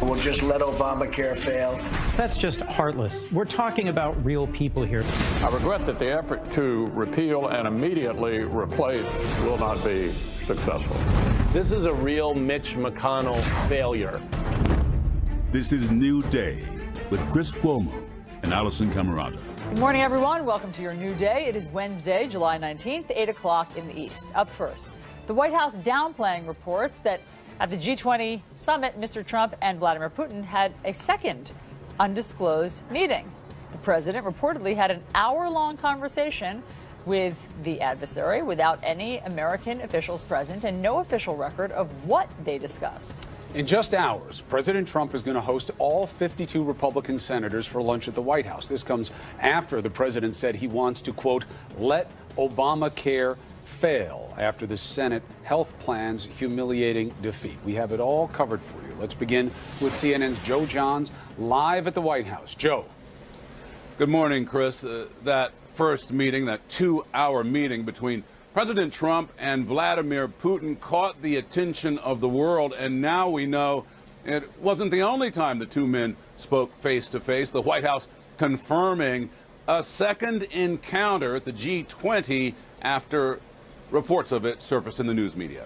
We'll just let Obamacare fail. That's just heartless. We're talking about real people here. I regret that the effort to repeal and immediately replace will not be successful. This is a real Mitch McConnell failure. This is New Day with Chris Cuomo and Allison Camerata. Good morning, everyone. Welcome to your new day. It is Wednesday, July 19th, 8 o'clock in the East. Up first, the White House downplaying reports that at the G20 summit, Mr. Trump and Vladimir Putin had a second undisclosed meeting. The president reportedly had an hour-long conversation with the adversary without any American officials present and no official record of what they discussed. In just hours, President Trump is going to host all 52 Republican senators for lunch at the White House. This comes after the president said he wants to, quote, let Obamacare fail after the Senate health plan's humiliating defeat. We have it all covered for you. Let's begin with CNN's Joe Johns live at the White House. Joe. Good morning, Chris. That first meeting, that 2-hour meeting between President Trump and Vladimir Putin caught the attention of the world, and now we know it wasn't the only time the two men spoke face to face. The White House confirming a second encounter at the G20 after reports of it surfaced in the news media.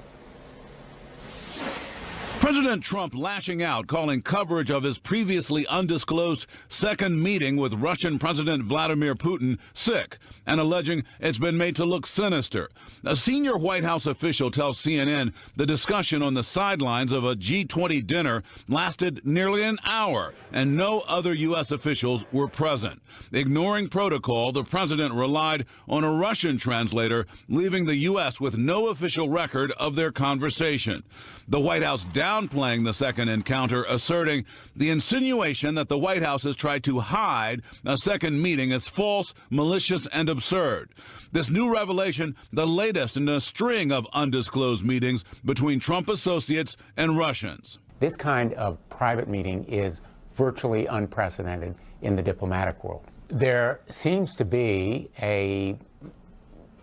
President Trump lashing out, calling coverage of his previously undisclosed second meeting with Russian President Vladimir Putin sick and alleging it's been made to look sinister. A senior White House official tells CNN the discussion on the sidelines of a G20 dinner lasted nearly an hour and no other U.S. officials were present. Ignoring protocol, the president relied on a Russian translator, leaving the U.S. with no official record of their conversation. The White House downplaying the second encounter, asserting the insinuation that the White House has tried to hide a second meeting is false, malicious, and absurd. This new revelation, the latest in a string of undisclosed meetings between Trump associates and Russians. This kind of private meeting is virtually unprecedented in the diplomatic world. There seems to be a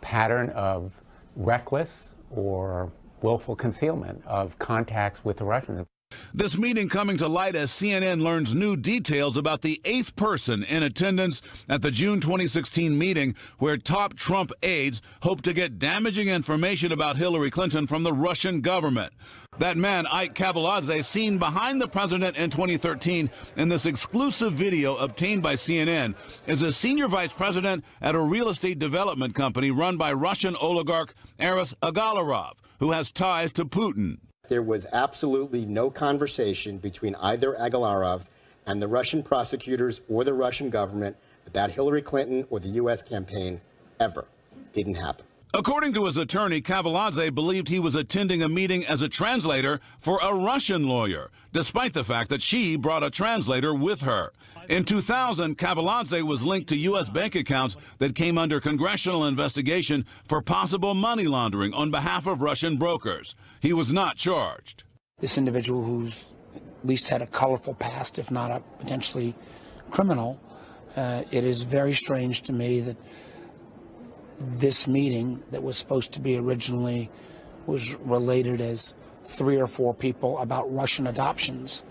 pattern of reckless or willful concealment of contacts with the Russians. This meeting coming to light as CNN learns new details about the 8th person in attendance at the June 2016 meeting where top Trump aides hope to get damaging information about Hillary Clinton from the Russian government. That man, Ike Kaveladze, seen behind the president in 2013 in this exclusive video obtained by CNN, is a senior vice president at a real estate development company run by Russian oligarch Aris Agalarov, who has ties to Putin. There was absolutely no conversation between either Agalarov and the Russian prosecutors or the Russian government about Hillary Clinton or the U.S. campaign ever. Didn't happen. According to his attorney, Kaveladze believed he was attending a meeting as a translator for a Russian lawyer, despite the fact that she brought a translator with her. In 2000, Kaveladze was linked to U.S. bank accounts that came under congressional investigation for possible money laundering on behalf of Russian brokers. He was not charged. This individual who's at least had a colorful past, if not a potentially criminal, it is very strange to me that this meeting that was supposed to be originally was related as 3 or 4 people about Russian adoptions.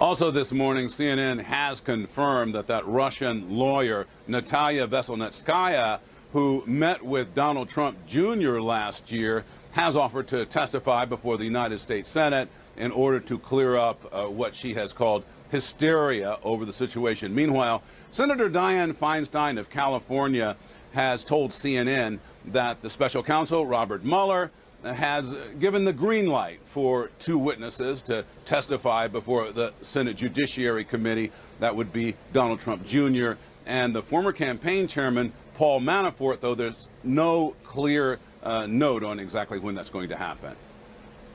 Also this morning, CNN has confirmed that Russian lawyer, Natalia Veselnitskaya, who met with Donald Trump Jr. last year, has offered to testify before the United States Senate in order to clear up what she has called hysteria over the situation. Meanwhile, Senator Dianne Feinstein of California has told CNN that the special counsel, Robert Mueller, has given the green light for 2 witnesses to testify before the Senate Judiciary Committee. That would be Donald Trump Jr. and the former campaign chairman, Paul Manafort, though there's no clear note on exactly when that's going to happen.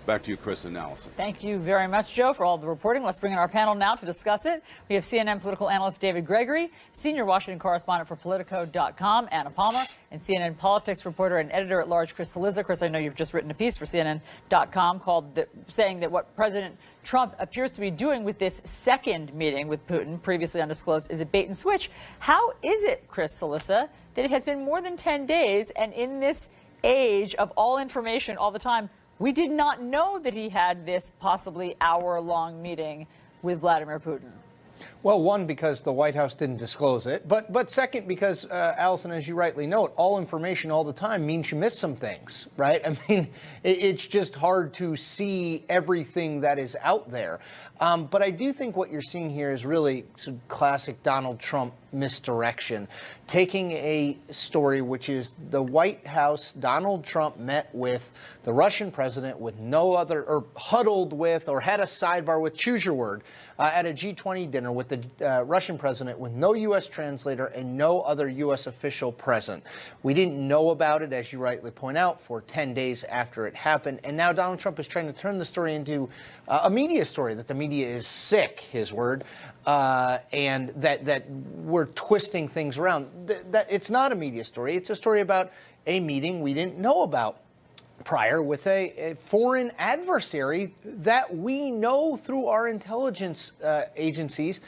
Back to you, Chris and Allison. Thank you very much, Joe, for all the reporting. Let's bring in our panel now to discuss it. We have CNN political analyst David Gregory, senior Washington correspondent for Politico.com, Anna Palmer, and CNN politics reporter and editor-at-large Chris Cillizza. Chris, I know you've just written a piece for CNN.com saying that what President Trump appears to be doing with this second meeting with Putin, previously undisclosed, is a bait and switch. How is it, Chris Cillizza, that it has been more than 10 days, and in this age of all information all the time, We did not know that he had this possibly hour-long meeting with Vladimir Putin. Well, one, because the White House didn't disclose it, but second, because, Allison, as you rightly note, all information all the time means you miss some things, right? I mean, it's just hard to see everything that is out there. But I do think what you're seeing here is really some classic Donald Trump misdirection. Taking a story which is the White House, Donald Trump met with the Russian president with no other, or huddled with, or had a sidebar with, choose your word, at a G20 dinner with the Russian president with no U.S. translator and no other U.S. official present. We didn't know about it, as you rightly point out, for 10 days after it happened. And now Donald Trump is trying to turn the story into a media story, that the media is sick, his word, and that we're twisting things around. That it's not a media story. It's a story about a meeting we didn't know about prior with a foreign adversary that we know through our intelligence agencies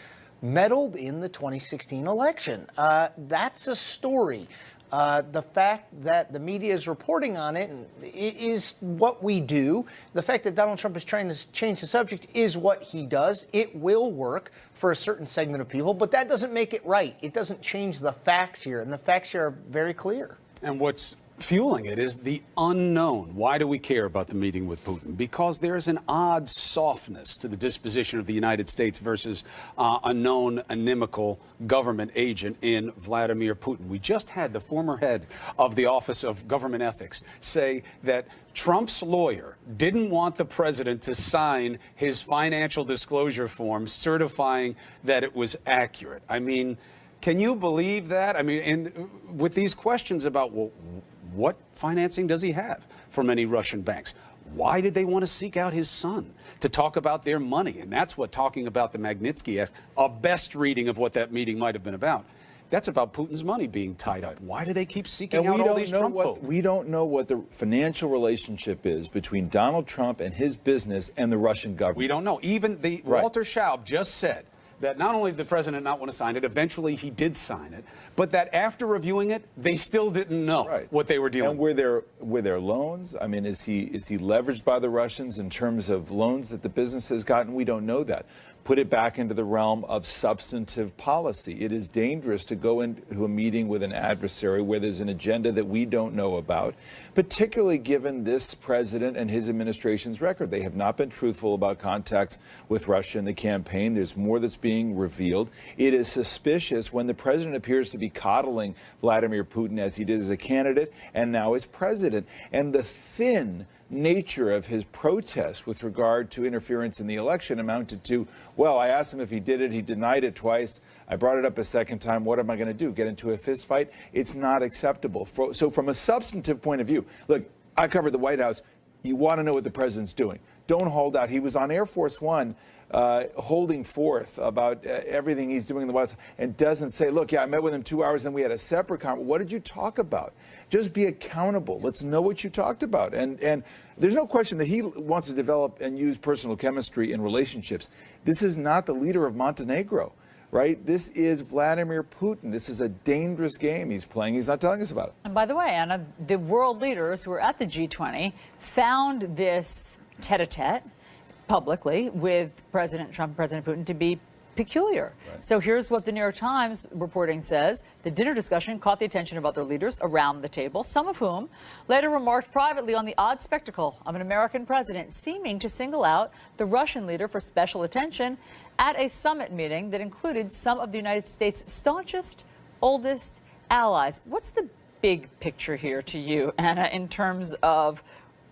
meddled in the 2016 election. That's a story. The fact that the media is reporting on it is what we do. The fact that Donald Trump is trying to change the subject is what he does. It will work for a certain segment of people, but that doesn't make it right. It doesn't change the facts here, and the facts here are very clear. And what's fueling it is the unknown. Why do we care about the meeting with Putin? Because there's an odd softness to the disposition of the United States versus a known inimical government agent in Vladimir Putin. We just had the former head of the Office of Government Ethics say that Trump's lawyer didn't want the president to sign his financial disclosure form certifying that it was accurate. I mean, can you believe that? I mean, and with these questions about, well, what financing does he have from any Russian banks? Why did they want to seek out his son to talk about their money? And that's what talking about the Magnitsky Act, a best reading of what that meeting might have been about. That's about Putin's money being tied up. Why do they keep seeking out all these Trump folk? We don't know what the financial relationship is between Donald Trump and his business and the Russian government. We don't know. Even Walter Schaub just said that not only did the president not want to sign it, eventually he did sign it, but that after reviewing it, they still didn't know what they were dealing with. And were there loans? I mean, is he leveraged by the Russians in terms of loans that the business has gotten? We don't know that. Put it back into the realm of substantive policy. It is dangerous to go into a meeting with an adversary where there's an agenda that we don't know about, particularly given this president and his administration's record. They have not been truthful about contacts with Russia in the campaign. There's more that's being revealed. It is suspicious when the president appears to be coddling Vladimir Putin as he did as a candidate and now as president. And the thin nature of his protest with regard to interference in the election amounted to, well, I asked him if he did it. He denied it twice. I brought it up a second time. What am I going to do? Get into a fist fight? It's not acceptable. So from a substantive point of view, look, I covered the White House. You want to know what the president's doing. Don't hold out. He was on Air Force One holding forth about everything he's doing in the White House and doesn't say, look, yeah, I met with him 2 hours and we had a separate conversation. What did you talk about? Just be accountable. Let's know what you talked about. And there's no question that he wants to develop and use personal chemistry in relationships. This is not the leader of Montenegro, right? This is Vladimir Putin. This is a dangerous game he's playing. He's not telling us about it. And by the way, Anna, the world leaders who were at the G20 found this tete-a-tete publicly with President Trump and President Putin to be peculiar. Right. So here's what the New York Times reporting says. The dinner discussion caught the attention of other leaders around the table, some of whom later remarked privately on the odd spectacle of an American president seeming to single out the Russian leader for special attention at a summit meeting that included some of the United States' staunchest, oldest allies. What's the big picture here to you, Anna, in terms of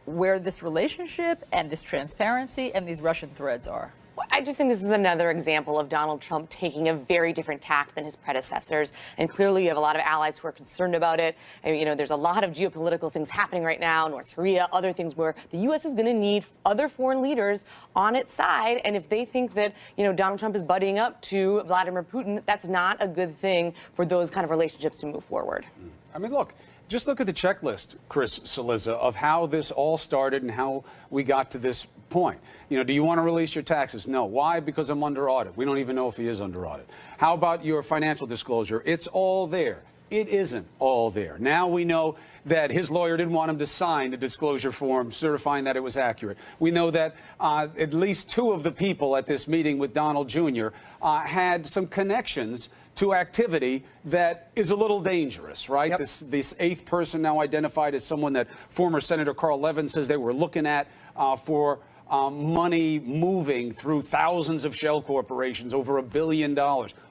where this relationship and this transparency and these Russian threads are? I just think this is another example of Donald Trump taking a very different tack than his predecessors. And clearly you have a lot of allies who are concerned about it. And, you know, there's a lot of geopolitical things happening right now, North Korea, other things where the U.S. is going to need other foreign leaders on its side. And if they think that, you know, Donald Trump is buddying up to Vladimir Putin, that's not a good thing for those kind of relationships to move forward. I mean, look. Just look at the checklist, Chris Cillizza, of how this all started and how we got to this point. You know, do you want to release your taxes? No. Why? Because I'm under audit. We don't even know if he is under audit. How about your financial disclosure? It's all there. It isn't all there. Now we know that his lawyer didn't want him to sign a disclosure form certifying that it was accurate. We know that at least 2 of the people at this meeting with Donald Jr. Had some connections to activity that is a little dangerous, right? Yep. This 8th person now identified as someone that former Senator Carl Levin says they were looking at for money moving through thousands of shell corporations, over $1 billion.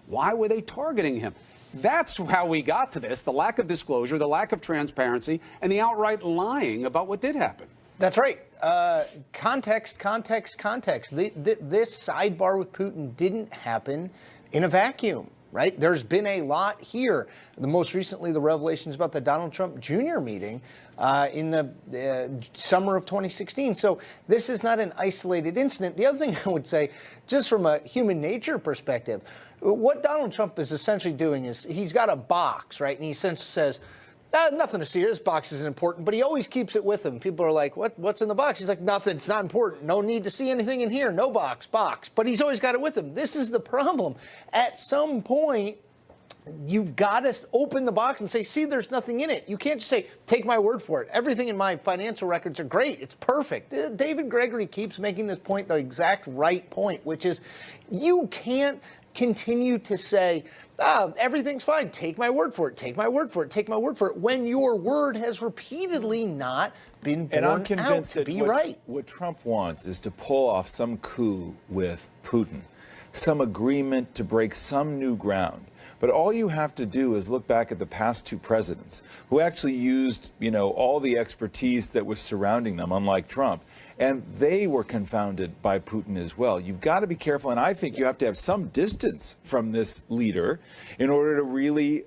Why were they targeting him? That's how we got to this, the lack of disclosure, the lack of transparency, and the outright lying about what did happen. That's right. Context. This sidebar with Putin didn't happen in a vacuum, right? There's been a lot here. The most recently, the revelations about the Donald Trump Jr. meeting in the summer of 2016. So this is not an isolated incident. The other thing I would say, just from a human nature perspective, what Donald Trump is essentially doing is he's got a box, right? And he essentially says, nothing to see here. This box isn't important, but he always keeps it with him. People are like, what's in the box? He's like, nothing. It's not important. No need to see anything in here. No box. But he's always got it with him. This is the problem. At some point, you've got to open the box and say, see, there's nothing in it. You can't just say, take my word for it. Everything in my financial records are great. It's perfect. David Gregory keeps making this point, the exact right point, which is you can't continue to say, everything's fine. Take my word for it. Take my word for it. Take my word for it. When your word has repeatedly not been borne and I'm convinced out to that be right. What Trump wants is to pull off some coup with Putin, some agreement to break some new ground. But all you have to do is look back at the past 2 presidents who actually used, all the expertise that was surrounding them, unlike Trump. And they were confounded by Putin as well. You've got to be careful, and I think you have to have some distance from this leader in order to really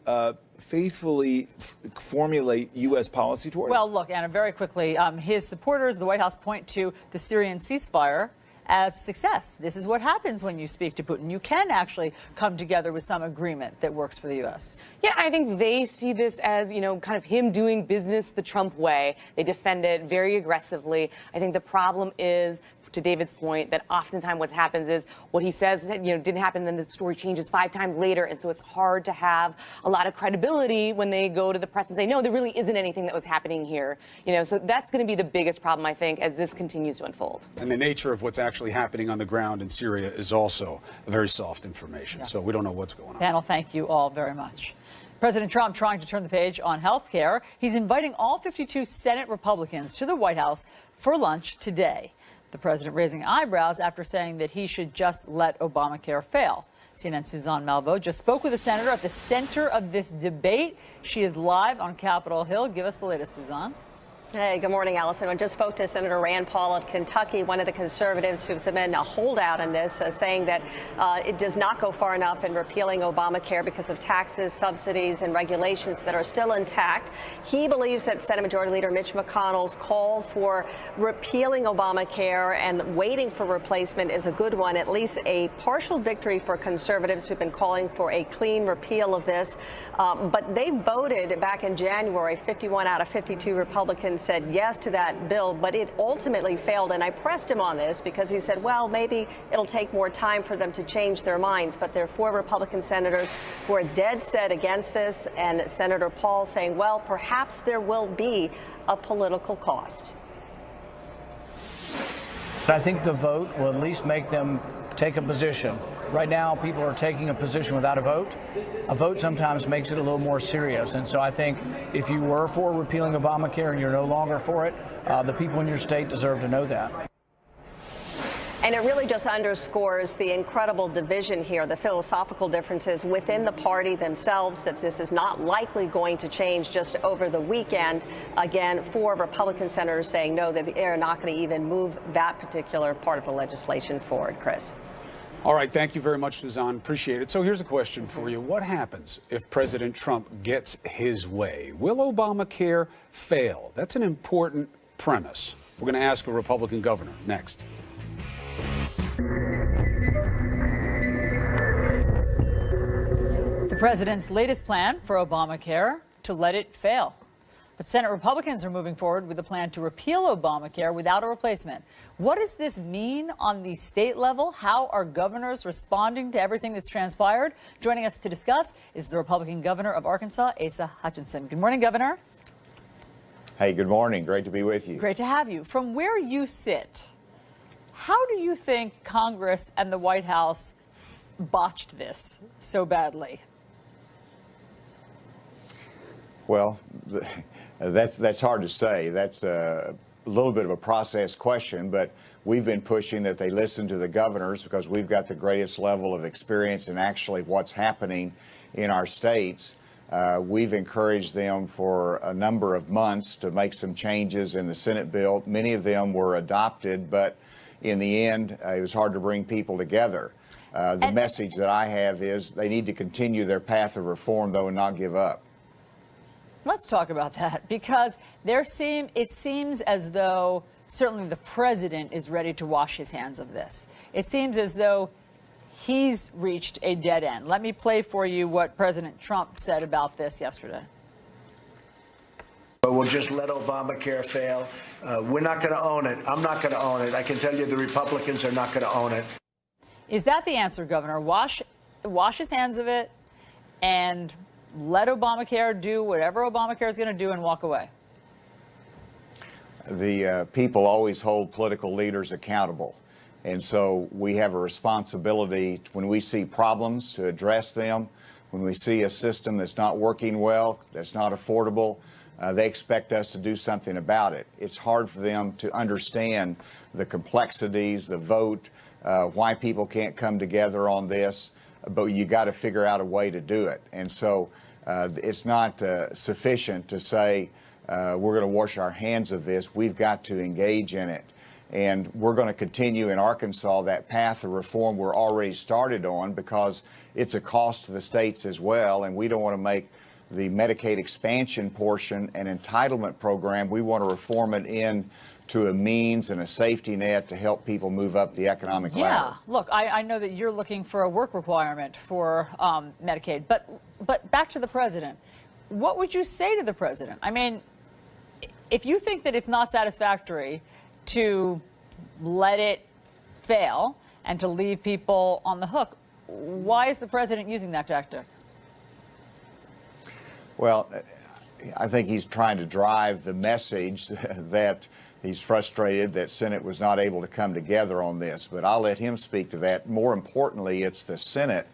faithfully formulate U.S. policy toward it. Well, look, Anna, very quickly, his supporters, the White House, point to the Syrian ceasefire as success. This is what happens when you speak to Putin. You can actually come together with some agreement that works for the U.S. Yeah, I think they see this as, kind of him doing business the Trump way. They defend it very aggressively. I think the problem is, to David's point, that oftentimes what happens is what he says, didn't happen, then the story changes 5 times later. And so it's hard to have a lot of credibility when they go to the press and say, no, there really isn't anything that was happening here. So that's going to be the biggest problem, I think, as this continues to unfold. And the nature of what's actually happening on the ground in Syria is also very soft information. Yeah. So we don't know what's going on. Panel, thank you all very much. President Trump trying to turn the page on health care. He's inviting all 52 Senate Republicans to the White House for lunch today. The president raising eyebrows after saying that he should just let Obamacare fail. CNN's Suzanne Malveaux just spoke with a senator at the center of this debate. She is live on Capitol Hill. Give us the latest, Suzanne. Hey, good morning, Allison. I just spoke to Senator Rand Paul of Kentucky, one of the conservatives who's been a holdout on this, saying that it does not go far enough in repealing Obamacare because of taxes, subsidies, and regulations that are still intact. He believes that Senate Majority Leader Mitch McConnell's call for repealing Obamacare and waiting for replacement is a good one, at least a partial victory for conservatives who've been calling for a clean repeal of this. But they voted back in January, 51 out of 52 Republicans said yes to that bill, but it ultimately failed. And I pressed him on this because he said, well, maybe it'll take more time for them to change their minds. But there are 4 Republican senators who are dead set against this, and Senator Paul saying, well, perhaps there will be a political cost. I think the vote will at least make them take a position. Right now, people are taking a position without a vote. A vote sometimes makes it a little more serious. And so I think if you were for repealing Obamacare and you're no longer for it, the people in your state deserve to know that. And it really just underscores the incredible division here, the philosophical differences within the party themselves, that this is not likely going to change just over the weekend. Again, 4 Republican senators saying no, that they're not going to even move that particular part of the legislation forward. Chris. All right. Thank you very much, Suzanne. Appreciate it. So here's a question for you. What happens if President Trump gets his way? Will Obamacare fail? That's an important premise. We're going to ask a Republican governor next. The president's latest plan for Obamacare, to let it fail. But Senate Republicans are moving forward with a plan to repeal Obamacare without a replacement. What does this mean on the state level? How are governors responding to everything that's transpired? Joining us to discuss is the Republican governor of Arkansas, Asa Hutchinson. Good morning, Governor. Hey, good morning. Great to be with you. Great to have you. From where you sit, how do you think Congress and the White House botched this so badly? Well, that's hard to say. That's a little bit of a process question, but we've been pushing that they listen to the governors because we've got the greatest level of experience in actually what's happening in our states. We've encouraged them for a number of months to make some changes in the Senate bill. Many of them were adopted, but in the end, it was hard to bring people together. The message that I have is they need to continue their path of reform, though, and not give up. Let's talk about that, because it seems as though certainly the president is ready to wash his hands of this. It seems as though he's reached a dead end. Let me play for you what President Trump said about this yesterday. We'll just let Obamacare fail. We're not going to own it. I'm not going to own it. I can tell you the Republicans are not going to own it. Is that the answer, Governor? Wash his hands of it and let Obamacare do whatever Obamacare is going to do and walk away? The people always hold political leaders accountable. And so we have a responsibility when we see problems to address them. When we see a system that's not working well, that's not affordable, they expect us to do something about it. It's hard for them to understand the complexities, the vote, why people can't come together on this, but you got to figure out a way to do it. And so it's not sufficient to say we're going to wash our hands of this. We've got to engage in it. And we're going to continue in Arkansas that path of reform we're already started on, because it's a cost to the states as well, and we don't want to make the Medicaid expansion portion an entitlement program. We want to reform it into a means and a safety net to help people move up the economic ladder. Yeah, look, I know that you're looking for a work requirement for Medicaid, but back to the president. What would you say to the president? I mean, if you think that it's not satisfactory to let it fail and to leave people on the hook, why is the president using that tactic? Well, I think he's trying to drive the message that he's frustrated that Senate was not able to come together on this, but I'll let him speak to that. More importantly, it's the Senate,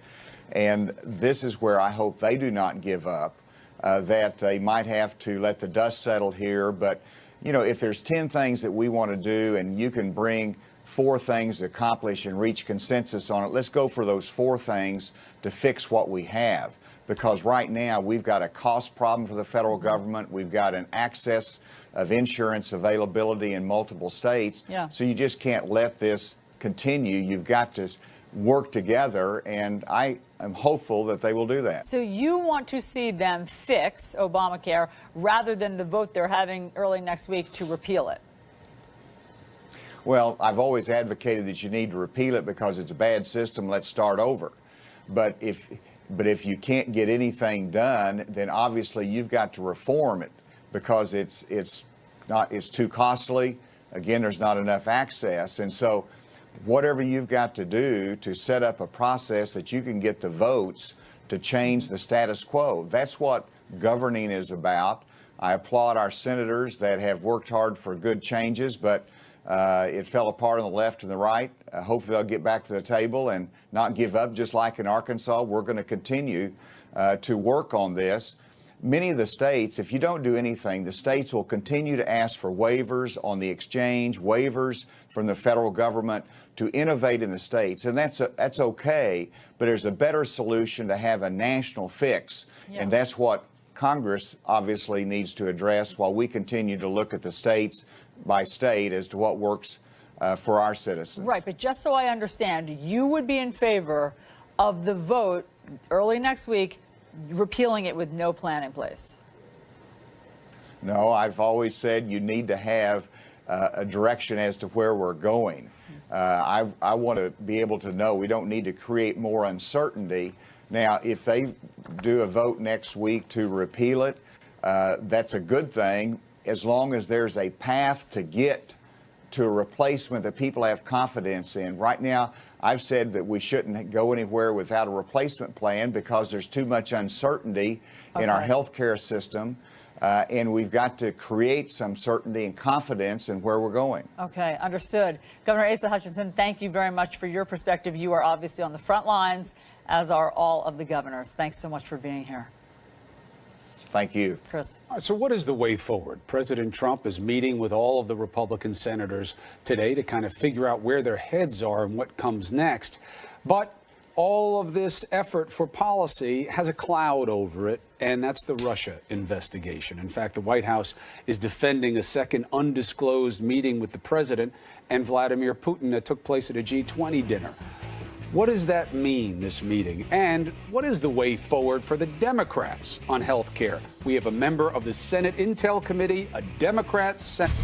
and this is where I hope they do not give up, that they might have to let the dust settle here, but you know, if there's 10 things that we want to do and you can bring 4 things to accomplish and reach consensus on it, let's go for those 4 things to fix what we have. Because right now we've got a cost problem for the federal government. We've got an access of insurance availability in multiple states. Yeah. So you just can't let this continue. You've got to work together, and I am hopeful that they will do that. So you want to see them fix Obamacare rather than the vote they're having early next week to repeal it? Well, I've always advocated that you need to repeal it because it's a bad system. Let's start over. But if you can't get anything done, then obviously you've got to reform it because it's too costly. Again, there's not enough access, and so whatever you've got to do to set up a process that you can get the votes to change the status quo. That's what governing is about. I applaud our senators that have worked hard for good changes, but it fell apart on the left and the right. Hopefully they'll get back to the table and not give up. Just like in Arkansas, we're going to continue to work on this. Many of the states, if you don't do anything, the states will continue to ask for waivers on the exchange, waivers from the federal government to innovate in the states. And that's okay, but there's a better solution to have a national fix. Yeah. And that's what Congress obviously needs to address while we continue to look at the states by state as to what works for our citizens. Right, but just so I understand, you would be in favor of the vote early next week repealing it with no plan in place? No, I've always said you need to have a direction as to where we're going. I want to be able to know we don't need to create more uncertainty. Now, if they do a vote next week to repeal it, that's a good thing as long as there's a path to get to a replacement that people have confidence in. Right now, I've said that we shouldn't go anywhere without a replacement plan because there's too much uncertainty in our health care system. And we've got to create some certainty and confidence in where we're going. Okay, understood. Governor Asa Hutchinson, thank you very much for your perspective. You are obviously on the front lines, as are all of the governors. Thanks so much for being here. Thank you. Chris. All right, so what is the way forward? President Trump is meeting with all of the Republican senators today to kind of figure out where their heads are and what comes next. But all of this effort for policy has a cloud over it, and that's the Russia investigation. In fact, the White House is defending a second undisclosed meeting with the president and Vladimir Putin that took place at a G20 dinner. What does that mean, this meeting? And what is the way forward for the Democrats on health care? We have a member of the Senate Intel Committee, a Democrat senator.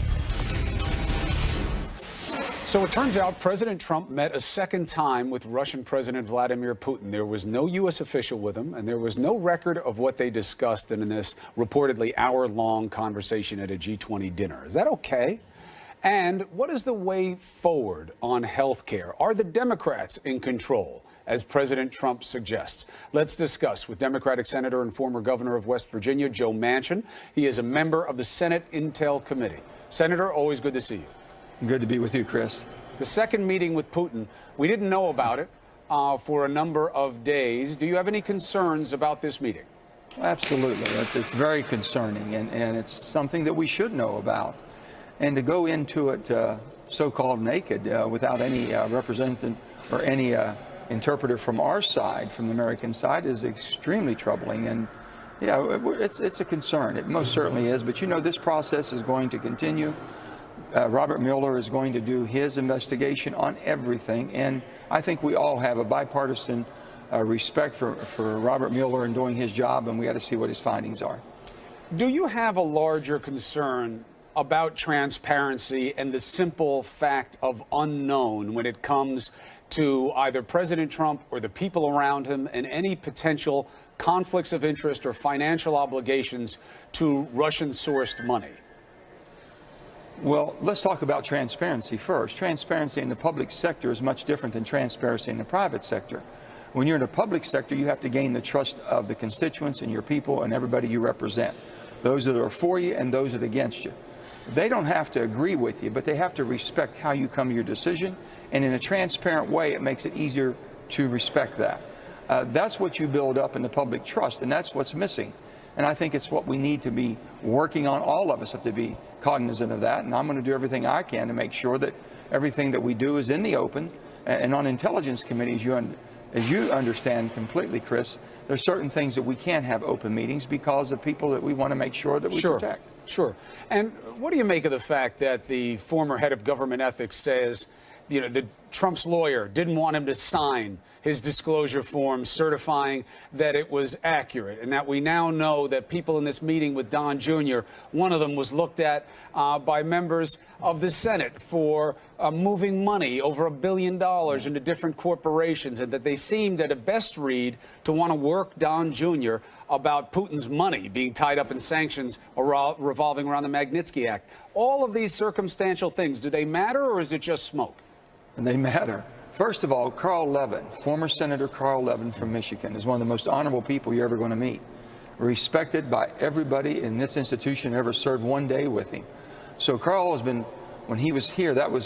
So it turns out President Trump met a second time with Russian President Vladimir Putin. There was no U.S. official with him, and there was no record of what they discussed in this reportedly hour-long conversation at a G20 dinner. Is that okay? And what is the way forward on health care? Are the Democrats in control, as President Trump suggests? Let's discuss with Democratic Senator and former Governor of West Virginia, Joe Manchin. He is a member of the Senate Intel Committee. Senator, always good to see you. Good to be with you, Chris. The second meeting with Putin, we didn't know about it for a number of days. Do you have any concerns about this meeting? Absolutely. It's very concerning, and it's something that we should know about. And to go into it so-called naked without any representative or any interpreter from our side, from the American side, is extremely troubling. And yeah, it's a concern. It most certainly is. But you know, this process is going to continue. Robert Mueller is going to do his investigation on everything. And I think we all have a bipartisan respect for Robert Mueller and doing his job, and we got to see what his findings are. Do you have a larger concern about transparency and the simple fact of unknown when it comes to either President Trump or the people around him and any potential conflicts of interest or financial obligations to Russian-sourced money? Well, let's talk about transparency first. Transparency in the public sector is much different than transparency in the private sector. When you're in the public sector, you have to gain the trust of the constituents and your people and everybody you represent, those that are for you and those that are against you. They don't have to agree with you, but they have to respect how you come to your decision. And in a transparent way, it makes it easier to respect that. That's what you build up in the public trust, and that's what's missing. And I think it's what we need to be working on. All of us have to be cognizant of that. And I'm going to do everything I can to make sure that everything that we do is in the open. And on intelligence committees, as you understand completely, Chris, there are certain things that we can't have open meetings because of people that we want to make sure that we protect. Sure. And what do you make of the fact that the former head of government ethics says, you know, that Trump's lawyer didn't want him to sign his disclosure form certifying that it was accurate, and that we now know that people in this meeting with Don Jr., one of them was looked at by members of the Senate for moving money over $1 billion into different corporations, and that they seemed at a best read to want to work Don Jr. about Putin's money being tied up in sanctions revolving around the Magnitsky Act. All of these circumstantial things, do they matter, or is it just smoke? And they matter. First of all, Carl Levin, former Senator Carl Levin from Michigan, is one of the most honorable people you're ever going to meet. Respected by everybody in this institution who ever served one day with him. So Carl has been, when he was here, that was...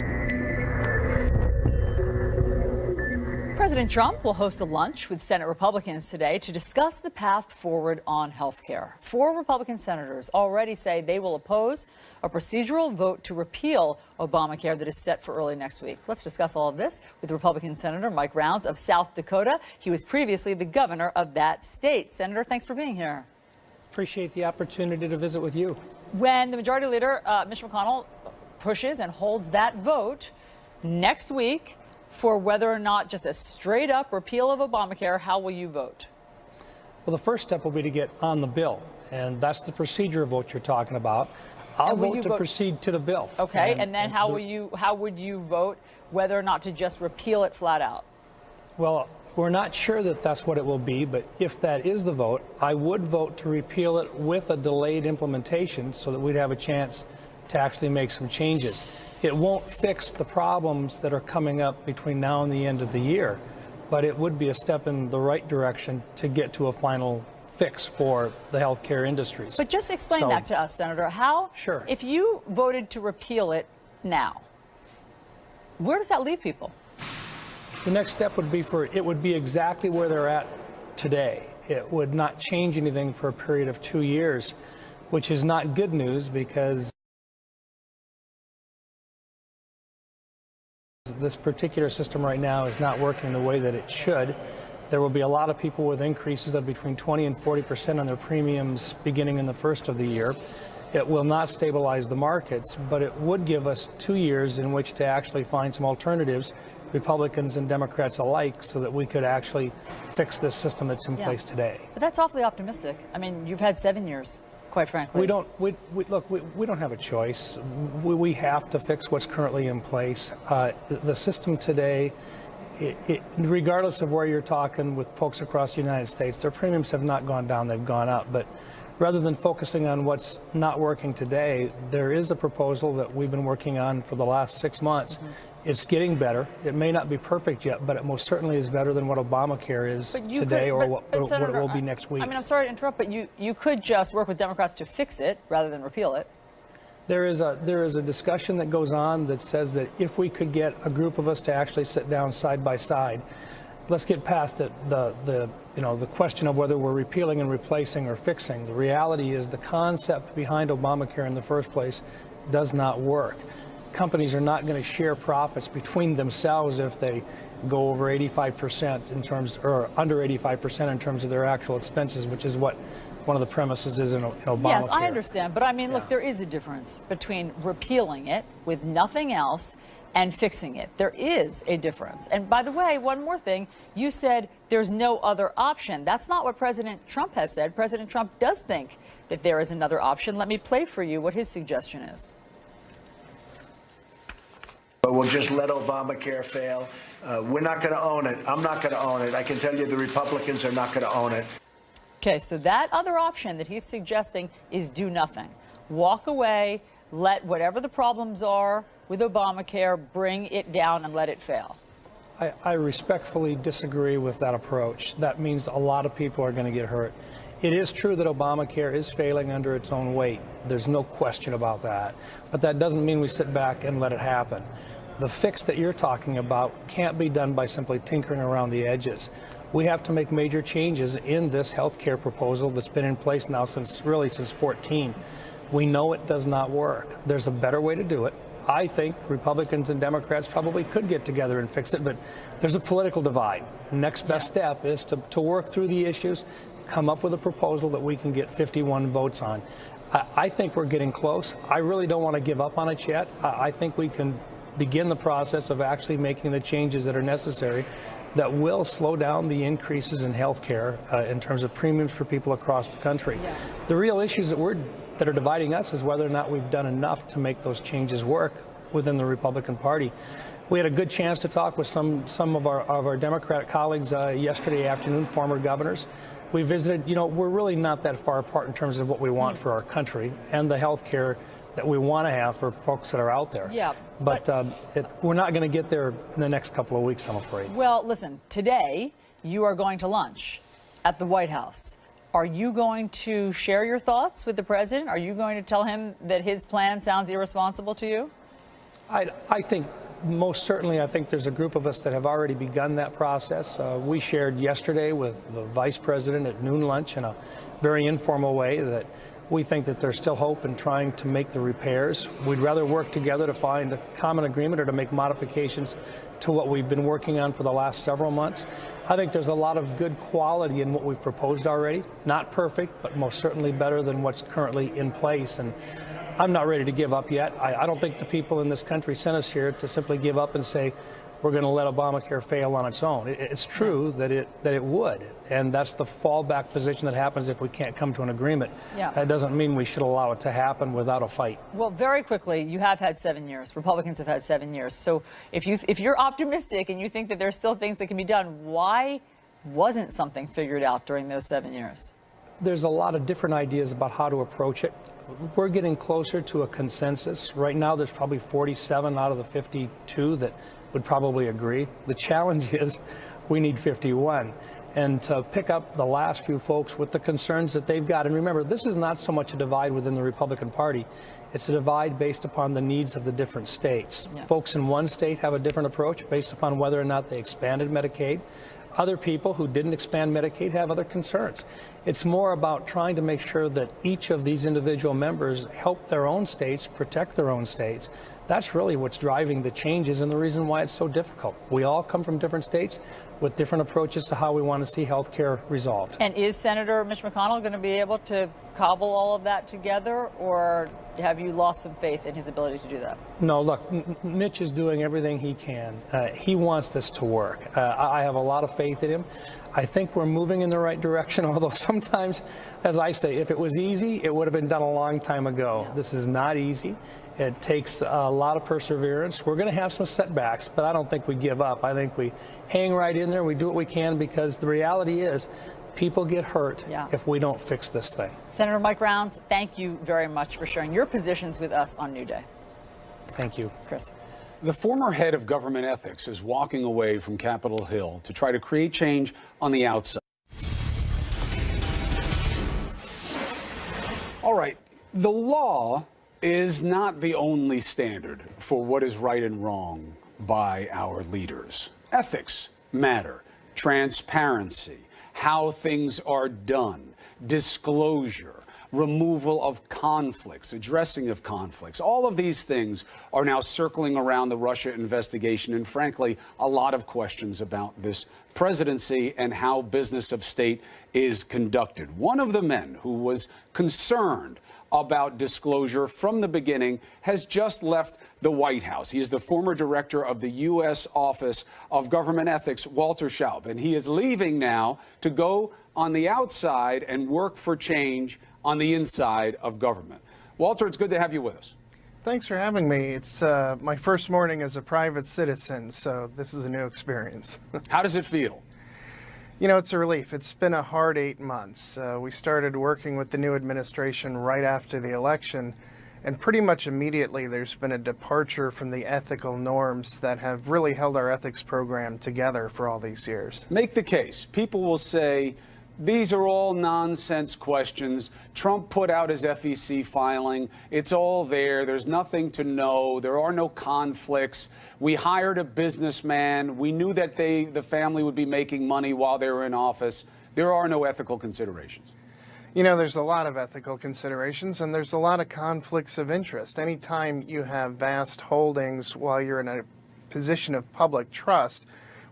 President Trump will host a lunch with Senate Republicans today to discuss the path forward on health care. 4 Republican senators already say they will oppose a procedural vote to repeal Obamacare that is set for early next week. Let's discuss all of this with Republican Senator Mike Rounds of South Dakota. He was previously the governor of that state. Senator, thanks for being here. Appreciate the opportunity to visit with you. When the Majority Leader, Mitch McConnell, pushes and holds that vote next week for whether or not just a straight-up repeal of Obamacare, how will you vote? Well, the first step will be to get on the bill, and that's the procedure vote you're talking about. I'll vote to proceed to the bill. Okay, and then how would you vote whether or not to just repeal it flat out? Well, we're not sure that that's what it will be, but if that is the vote, I would vote to repeal it with a delayed implementation so that we'd have a chance to actually make some changes. It won't fix the problems that are coming up between now and the end of the year, but it would be a step in the right direction to get to a final fix for the healthcare industries. But just explain that to us, Senator. How, sure, if you voted to repeal it now, where does that leave people? The next step would be it would be exactly where they're at today. It would not change anything for a period of 2 years, which is not good news because this particular system right now is not working the way that it should. There will be a lot of people with increases of between 20 and 40% on their premiums beginning in the first of the year. It will not stabilize the markets, but it would give us 2 years in which to actually find some alternatives, Republicans and Democrats alike, so that we could actually fix this system that's in place today. But that's awfully optimistic. I mean, you've had 7 years, quite frankly. We don't have a choice. We have to fix what's currently in place. The system today, regardless of where you're talking with folks across the United States, their premiums have not gone down, they've gone up. But rather than focusing on what's not working today, there is a proposal that we've been working on for the last 6 months. It's getting better. It may not be perfect yet, but it most certainly is better than what Obamacare is today or what it will be next week. I mean, I'm sorry to interrupt, but you could just work with Democrats to fix it rather than repeal it. There is a discussion that goes on that says that if we could get a group of us to actually sit down side by side, let's get past the question of whether we're repealing and replacing or fixing. The reality is the concept behind Obamacare in the first place does not work. Companies are not going to share profits between themselves if they go over 85% in terms, or under 85% in terms of their actual expenses, which is what one of the premises is in Obamacare. Yes, I understand. But I mean, look, there is a difference between repealing it with nothing else and fixing it. There is a difference. And by the way, one more thing, you said there's no other option. That's not what President Trump has said. President Trump does think that there is another option. Let me play for you what his suggestion is. But we'll just let Obamacare fail. We're not going to own it. I'm not going to own it. I can tell you the Republicans are not going to own it. Okay, so that other option that he's suggesting is do nothing. Walk away, let whatever the problems are with Obamacare, bring it down and let it fail. I respectfully disagree with that approach. That means a lot of people are going to get hurt. It is true that Obamacare is failing under its own weight. There's no question about that. But that doesn't mean we sit back and let it happen. The fix that you're talking about can't be done by simply tinkering around the edges. We have to make major changes in this health care proposal that's been in place now since 14. We know it does not work. There's a better way to do it. I think Republicans and Democrats probably could get together and fix it, but there's a political divide. Next best step is to work through the issues, come up with a proposal that we can get 51 votes on. I think we're getting close. I really don't want to give up on it yet. I think we can begin the process of actually making the changes that are necessary that will slow down the increases in health care in terms of premiums for people across the country. Yeah. The real issues that are dividing us is whether or not we've done enough to make those changes work within the Republican Party. We had a good chance to talk with some of our Democratic colleagues yesterday afternoon, former governors. We visited, we're really not that far apart in terms of what we want for our country and the health care that we want to have for folks that are out there. Yeah. But we're not going to get there in the next couple of weeks, I'm afraid. Well, listen, today you are going to lunch at the White House. Are you going to share your thoughts with the president? Are you going to tell him that his plan sounds irresponsible to you? I think most certainly, I think there's a group of us that have already begun that process. We shared yesterday with the vice president at noon lunch in a very informal way that we think that there's still hope in trying to make the repairs. We'd rather work together to find a common agreement or to make modifications to what we've been working on for the last several months. I think there's a lot of good quality in what we've proposed already. Not perfect, but most certainly better than what's currently in place. And I'm not ready to give up yet. I don't think the people in this country sent us here to simply give up and say, we're going to let Obamacare fail on its own. It's true that it would, and that's the fallback position that happens if we can't come to an agreement. Yeah. That doesn't mean we should allow it to happen without a fight. Well, very quickly, you have had 7 years. Republicans have had 7 years. So if you're optimistic and you think that there's still things that can be done, why wasn't something figured out during those 7 years? There's a lot of different ideas about how to approach it. We're getting closer to a consensus. Right now, there's probably 47 out of the 52 that would probably agree. The challenge is we need 51. and to pick up the last few folks with the concerns that they've got. And remember, this is not so much a divide within the Republican Party. It's a divide based upon the needs of the different states. Yeah. Folks in one state have a different approach based upon whether or not they expanded Medicaid. Other people who didn't expand Medicaid have other concerns. It's more about trying to make sure that each of these individual members help their own states, protect their own states. That's really what's driving the changes and the reason why it's so difficult. We all come from different states with different approaches to how we want to see health care resolved. And is Senator Mitch McConnell going to be able to cobble all of that together, or have you lost some faith in his ability to do that? No, look, Mitch is doing everything he can. He wants this to work. I have a lot of faith in him. I think we're moving in the right direction, although sometimes, as I say, if it was easy, it would have been done a long time ago. Yeah. This is not easy. It takes a lot of perseverance. We're going to have some setbacks, but I don't think we give up. I think we hang right in there. We do what we can, because the reality is people get hurt if we don't fix this thing. Senator Mike Rounds, thank you very much for sharing your positions with us on New Day. Thank you. Chris. The former head of government ethics is walking away from Capitol Hill to try to create change on the outside. All right, the law is not the only standard for what is right and wrong by our leaders. Ethics matter. Transparency, how things are done, disclosure, removal of conflicts, addressing of conflicts. All of these things are now circling around the Russia investigation, and frankly, a lot of questions about this presidency and how business of state is conducted. One of the men who was concerned about disclosure from the beginning has just left the White House. He is the former director of the U.S. Office of Government Ethics, Walter Shaub, and he is leaving now to go on the outside and work for change on the inside of government. Walter, it's good to have you with us. Thanks for having me. It's my first morning as a private citizen, so this is a new experience. How does it feel? You know, it's a relief. It's been a hard 8 months. We started working with the new administration right after the election, and pretty much immediately there's been a departure from the ethical norms that have really held our ethics program together for all these years. Make the case. People will say, these are all nonsense questions. Trump put out his FEC filing. It's all there. There's nothing to know. There are no conflicts. We hired a businessman. We knew that the family would be making money while they were in office. There are no ethical considerations. You know, there's a lot of ethical considerations, and there's a lot of conflicts of interest. Anytime you have vast holdings while you're in a position of public trust,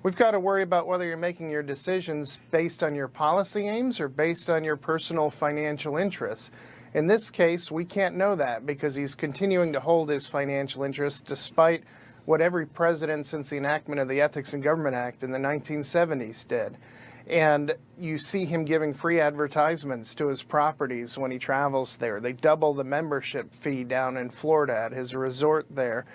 we've got to worry about whether you're making your decisions based on your policy aims or based on your personal financial interests. In this case, we can't know that because he's continuing to hold his financial interests despite what every president since the enactment of the Ethics in Government Act in the 1970s did. And you see him giving free advertisements to his properties when he travels there. They double the membership fee down in Florida at his resort there.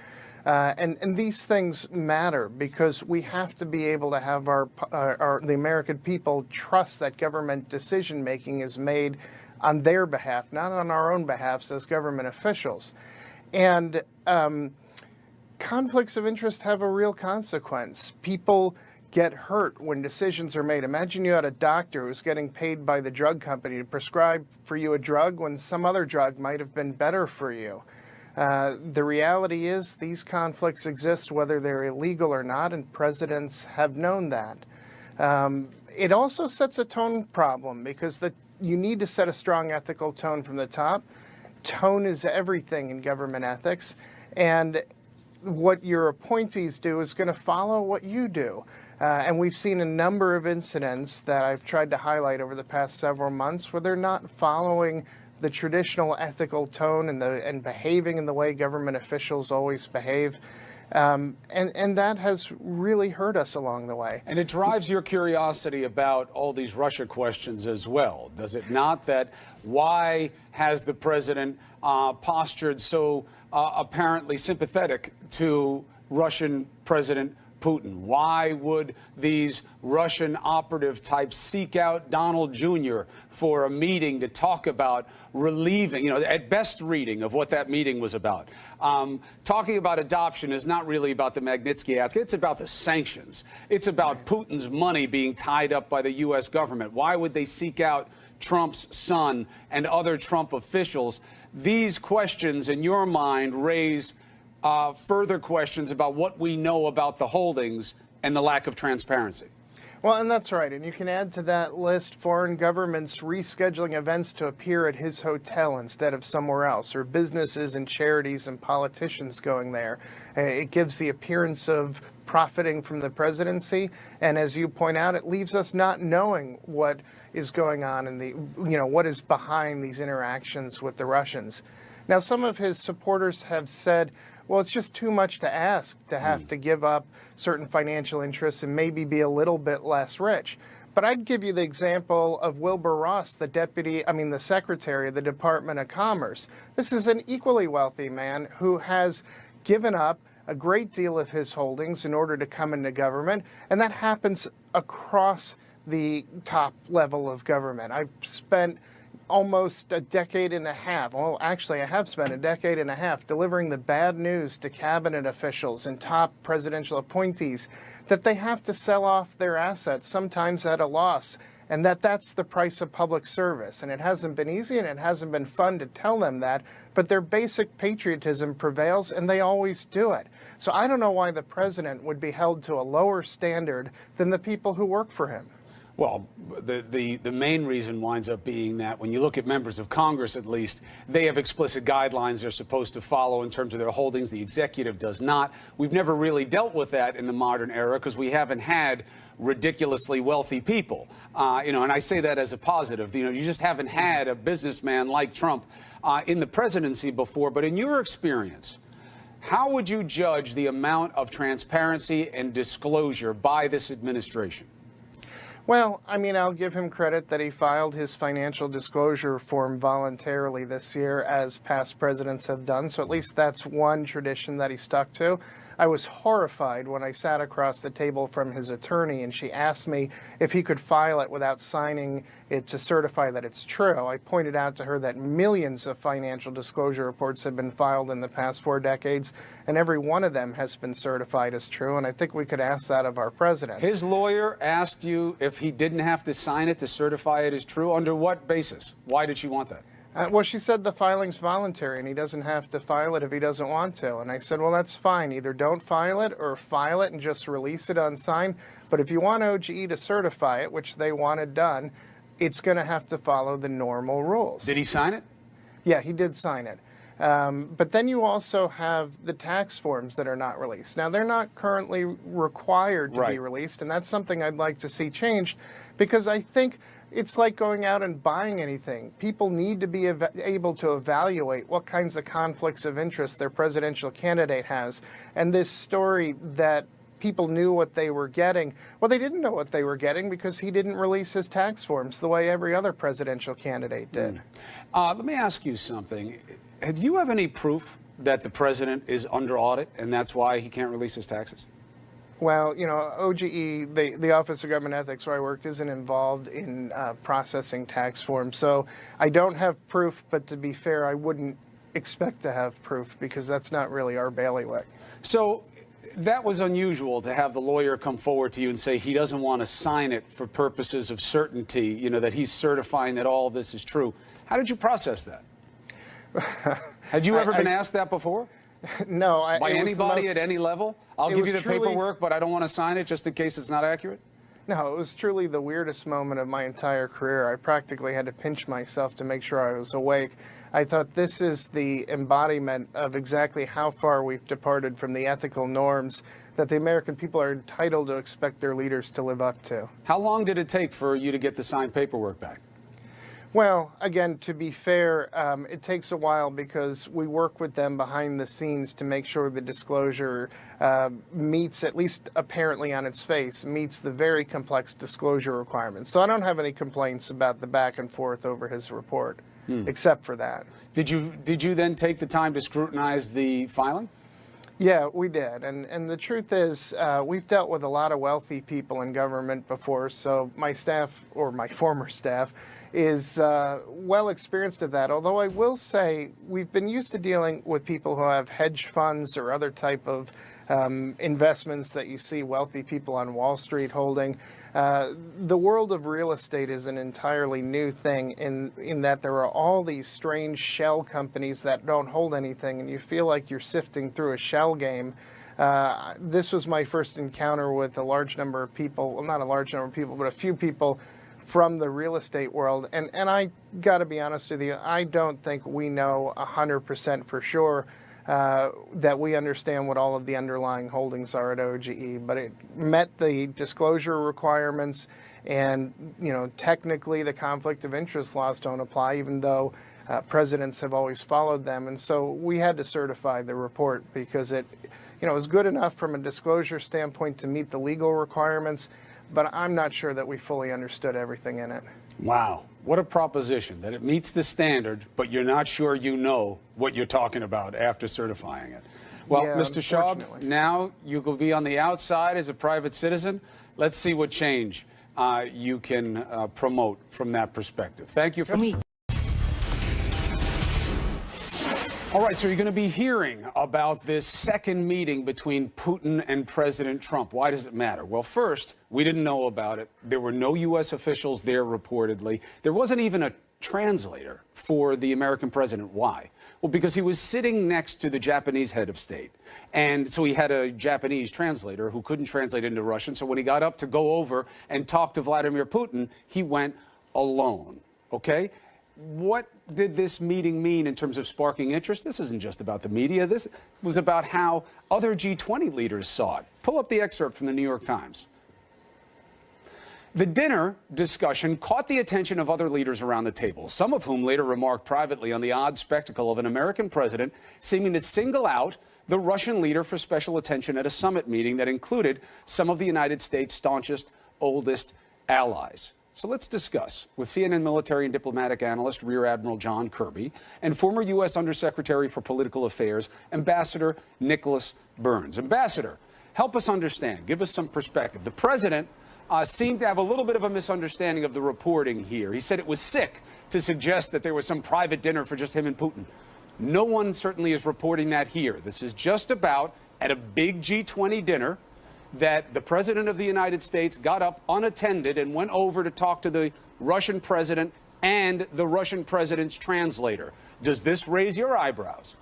And these things matter because we have to be able to have the American people trust that government decision making is made on their behalf, not on our own behalf as government officials. And conflicts of interest have a real consequence. People get hurt when decisions are made. Imagine you had a doctor who's getting paid by the drug company to prescribe for you a drug when some other drug might have been better for you. The reality is these conflicts exist whether they're illegal or not, and presidents have known that. It also sets a tone problem because you need to set a strong ethical tone from the top. Tone is everything in government ethics, and what your appointees do is going to follow what you do. And we've seen a number of incidents that I've tried to highlight over the past several months where they're not following the traditional ethical tone and behaving in the way government officials always behave. And that has really hurt us along the way. And it drives your curiosity about all these Russia questions as well, does it not? That why has the president postured so apparently sympathetic to Russian President Putin? Why would these Russian operative types seek out Donald Jr. for a meeting to talk about relieving, at best reading of what that meeting was about? Talking about adoption is not really about the Magnitsky Act. It's about the sanctions. It's about Putin's money being tied up by the U.S. government. Why would they seek out Trump's son and other Trump officials? These questions, in your mind, raise further questions about what we know about the holdings and the lack of transparency. Well, and that's right. And you can add to that list foreign governments rescheduling events to appear at his hotel instead of somewhere else, or businesses and charities and politicians going there. It gives the appearance of profiting from the presidency. And as you point out, it leaves us not knowing what is going on in the, what is behind these interactions with the Russians. Now, some of his supporters have said, well, it's just too much to ask to have to give up certain financial interests and maybe be a little bit less rich. But I'd give you the example of Wilbur Ross, the Secretary of the Department of Commerce. This is an equally wealthy man who has given up a great deal of his holdings in order to come into government, and that happens across the top level of government. I've spent almost a decade and a half. Well, actually, I have spent a decade and a half delivering the bad news to cabinet officials and top presidential appointees that they have to sell off their assets, sometimes at a loss, and that's the price of public service. And it hasn't been easy and it hasn't been fun to tell them that, but their basic patriotism prevails and they always do it. So I don't know why the president would be held to a lower standard than the people who work for him. Well, the main reason winds up being that when you look at members of Congress, at least, they have explicit guidelines they're supposed to follow in terms of their holdings. The executive does not. We've never really dealt with that in the modern era because we haven't had ridiculously wealthy people. And I say that as a positive. You just haven't had a businessman like Trump in the presidency before. But in your experience, how would you judge the amount of transparency and disclosure by this administration? Well, I'll give him credit that he filed his financial disclosure form voluntarily this year, as past presidents have done. So at least that's one tradition that he stuck to. I was horrified when I sat across the table from his attorney and she asked me if he could file it without signing it to certify that it's true. I pointed out to her that millions of financial disclosure reports have been filed in the past 4 decades, and every one of them has been certified as true, and I think we could ask that of our president. His lawyer asked you if he didn't have to sign it to certify it as true. Under what basis? Why did she want that? Well, she said the filing's voluntary and he doesn't have to file it if he doesn't want to. And I said, well, that's fine. Either don't file it or file it and just release it unsigned. But if you want OGE to certify it, which they wanted done, it's going to have to follow the normal rules. Did he sign it? Yeah, he did sign it. But then you also have the tax forms that are not released. Now, they're not currently required to be released, and that's something I'd like to see changed, because I think it's like going out and buying anything. People need to be able to evaluate what kinds of conflicts of interest their presidential candidate has. And this story that people knew what they were getting, well, they didn't know what they were getting because he didn't release his tax forms the way every other presidential candidate did. Let me ask you something. Do you have any proof that the president is under audit and that's why he can't release his taxes? Well, OGE, the Office of Government Ethics where I worked, isn't involved in processing tax forms. So I don't have proof, but to be fair, I wouldn't expect to have proof because that's not really our bailiwick. So that was unusual to have the lawyer come forward to you and say he doesn't want to sign it for purposes of certainty, that he's certifying that all of this is true. How did you process that? Had you ever been asked that before? No. By anybody at any level? I'll give you the paperwork, but I don't want to sign it just in case it's not accurate? No, it was truly the weirdest moment of my entire career. I practically had to pinch myself to make sure I was awake. I thought this is the embodiment of exactly how far we've departed from the ethical norms that the American people are entitled to expect their leaders to live up to. How long did it take for you to get the signed paperwork back? Well, again, to be fair, it takes a while because we work with them behind the scenes to make sure the disclosure meets, at least apparently on its face, meets the very complex disclosure requirements. So I don't have any complaints about the back and forth over his report, except for that. Did you then take the time to scrutinize the filing? Yeah, we did. And the truth is, we've dealt with a lot of wealthy people in government before, so my staff, or my former staff, is well experienced at that. Although I will say we've been used to dealing with people who have hedge funds or other type of investments that you see wealthy people on Wall Street holding. The world of real estate is an entirely new thing in that there are all these strange shell companies that don't hold anything, and you feel like you're sifting through a shell game. This was my first encounter with a large number of people, well, not a large number of people, but a few people from the real estate world. And I got to be honest with you, I don't think we know 100% for sure that we understand what all of the underlying holdings are at OGE, but it met the disclosure requirements, and technically the conflict of interest laws don't apply, even though presidents have always followed them. And so we had to certify the report because it was good enough from a disclosure standpoint to meet the legal requirements, but I'm not sure that we fully understood everything in it. Wow. What a proposition, that it meets the standard, but you're not sure you know what you're talking about after certifying it. Well, Yeah, Mr. Schaub, now you will be on the outside as a private citizen. Let's see what change you can promote from that perspective. Thank you for me. All right, so you're going to be hearing about this second meeting between Putin and President Trump. Why does it matter? Well, first, we didn't know about it. There were no U.S. officials there reportedly. There wasn't even a translator for the American president. Why? Well, because he was sitting next to the Japanese head of state. And so he had a Japanese translator who couldn't translate into Russian. So when he got up to go over and talk to Vladimir Putin, he went alone. Okay? What did this meeting mean in terms of sparking interest? This isn't just about the media. This was about how other G20 leaders saw it. Pull up the excerpt from the New York Times. The dinner discussion caught the attention of other leaders around the table, some of whom later remarked privately on the odd spectacle of an American president seeming to single out the Russian leader for special attention at a summit meeting that included some of the United States' staunchest, oldest allies. So let's discuss with CNN military and diplomatic analyst Rear Admiral John Kirby and former U.S. Undersecretary for Political Affairs, Ambassador Nicholas Burns. Ambassador, help us understand. Give us some perspective. The president seemed to have a little bit of a misunderstanding of the reporting here. He said it was sick to suggest that there was some private dinner for just him and Putin. No one certainly is reporting that here. This is just about, at a big G20 dinner, that the president of the United States got up unattended and went over to talk to the Russian president and the Russian president's translator. Does this raise your eyebrows?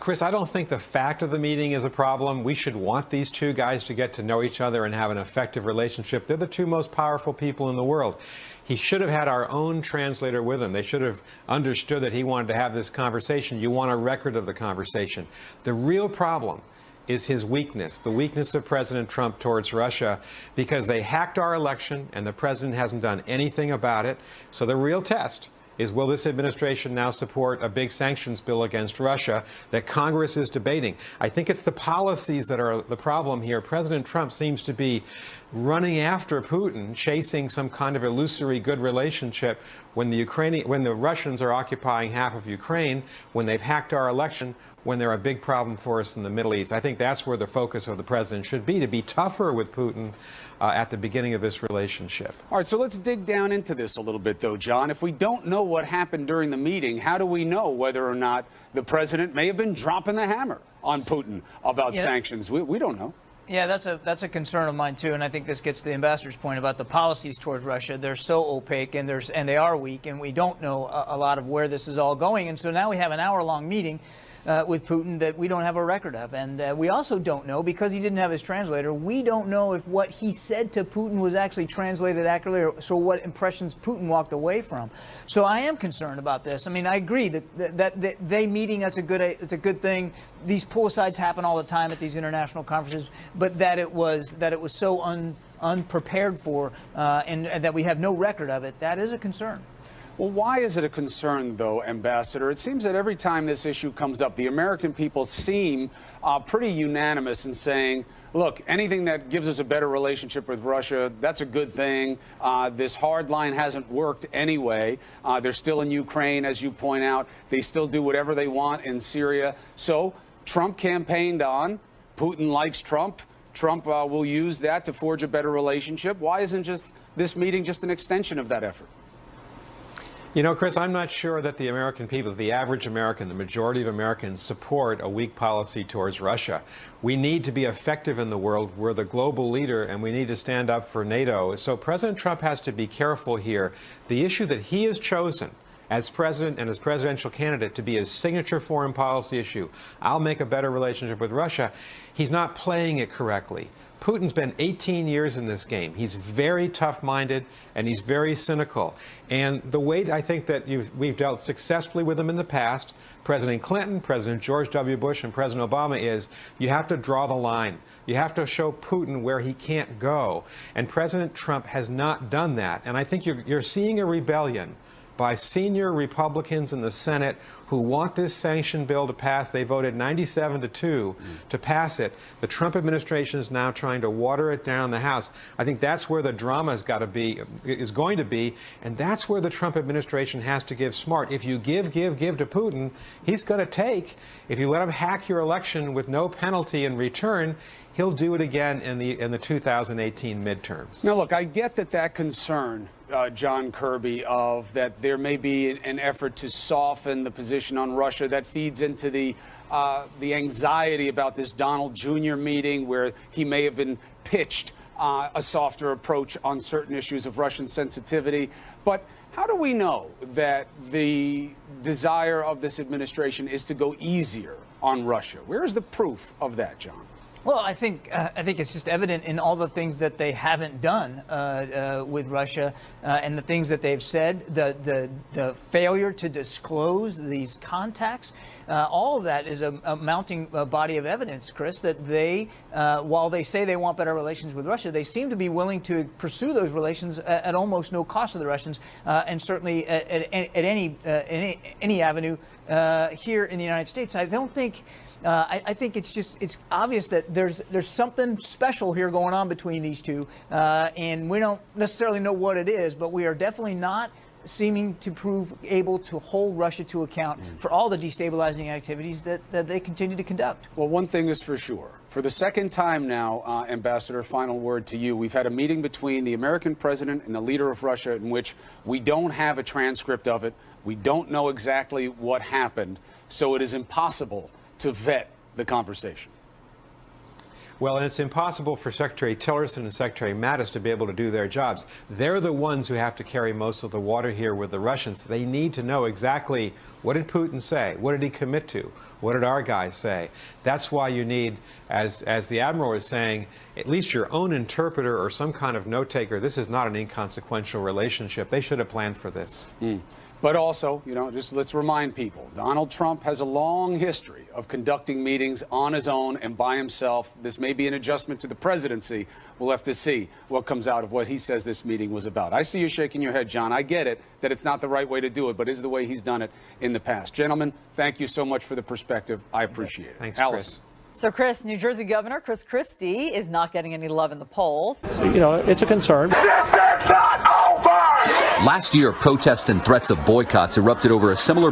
Chris, I don't think the fact of the meeting is a problem. We should want these two guys to get to know each other and have an effective relationship. They're the two most powerful people in the world. He should have had our own translator with him. They should have understood that he wanted to have this conversation. You want a record of the conversation. The real problem is his weakness, the weakness of President Trump towards Russia, because they hacked our election and the president hasn't done anything about it. So the real test is, will this administration now support a big sanctions bill against Russia that Congress is debating? I think it's the policies that are the problem here. President Trump seems to be running after Putin, chasing some kind of illusory good relationship when the Russians are occupying half of Ukraine, when they've hacked our election, when they're a big problem for us in the Middle East. I think that's where the focus of the president should be, to be tougher with Putin at the beginning of this relationship. All right, so let's dig down into this a little bit, though, John. If we don't know what happened during the meeting, how do we know whether or not the president may have been dropping the hammer on Putin about sanctions? We don't know. Yeah, that's a concern of mine, too, and I think this gets to the ambassador's point about the policies toward Russia. They're so opaque, and they are weak, and we don't know a lot of where this is all going. And so now we have an hour-long meeting with Putin that we don't have a record of. And we also don't know, because he didn't have his translator, we don't know if what he said to Putin was actually translated accurately, or so what impressions Putin walked away from. So I am concerned about this. I mean, I agree that they meeting, it's a good thing. These pull-asides happen all the time at these international conferences, but that it was so unprepared for and that we have no record of it, that is a concern. Well, why is it a concern, though, Ambassador? It seems that every time this issue comes up, the American people seem pretty unanimous in saying, look, anything that gives us a better relationship with Russia, that's a good thing. This hard line hasn't worked anyway. They're still in Ukraine, as you point out. They still do whatever they want in Syria. So Trump campaigned on. Putin likes Trump. Trump will use that to forge a better relationship. Why isn't just this meeting just an extension of that effort? You know, Chris, I'm not sure that the American people, the average American, the majority of Americans support a weak policy towards Russia. We need to be effective in the world. We're the global leader, and we need to stand up for NATO. So President Trump has to be careful here. The issue that he has chosen as president and as presidential candidate to be his signature foreign policy issue, I'll make a better relationship with Russia, he's not playing it correctly. Putin's been 18 years in this game. He's very tough-minded, and he's very cynical. And the way I think that we've dealt successfully with him in the past, President Clinton, President George W. Bush, and President Obama, is you have to draw the line. You have to show Putin where he can't go. And President Trump has not done that. And I think you're seeing a rebellion by senior Republicans in the Senate who want this sanction bill to pass. They voted 97-2 to pass it. The Trump administration is now trying to water it down in the House. I think that's where the drama is going to be, and that's where the Trump administration has to give smart. If you give to Putin, he's going to take. If you let him hack your election with no penalty in return, he'll do it again in the 2018 midterms. Now, look, I get that concern, John Kirby, of that there may be an effort to soften the position on Russia that feeds into the anxiety about this Donald Jr. meeting, where he may have been pitched a softer approach on certain issues of Russian sensitivity. But how do we know that the desire of this administration is to go easier on Russia? Where is the proof of that, John? Well, I think it's just evident in all the things that they haven't done with Russia and the things that they've said, the failure to disclose these contacts. All of that is a mounting body of evidence, Chris, that they, while they say they want better relations with Russia, they seem to be willing to pursue those relations at almost no cost to the Russians, and certainly at any avenue here in the United States. I don't think. I think it's obvious that there's something special here going on between these two, and we don't necessarily know what it is, but we are definitely not seeming to prove able to hold Russia to account for all the destabilizing activities that they continue to conduct. Well, one thing is for sure. For the second time now, Ambassador, final word to you. We've had a meeting between the American president and the leader of Russia in which we don't have a transcript of it. We don't know exactly what happened, so it is impossible to vet the conversation. Well, and it's impossible for Secretary Tillerson and Secretary Mattis to be able to do their jobs. They're the ones who have to carry most of the water here with the Russians. They need to know exactly, what did Putin say? What did he commit to? What did our guys say? That's why you need, as the Admiral is saying, at least your own interpreter or some kind of note-taker. This is not an inconsequential relationship. They should have planned for this. But also, just let's remind people, Donald Trump has a long history of conducting meetings on his own and by himself. This may be an adjustment to the presidency. We'll have to see what comes out of what he says this meeting was about. I see you shaking your head, John. I get it, that it's not the right way to do it, but it is the way he's done it in the past. Gentlemen, thank you so much for the perspective. I appreciate it. Thanks, Allison. Chris. So, Chris, New Jersey Governor Chris Christie is not getting any love in the polls. It's a concern. Last year, protests and threats of boycotts erupted over a similar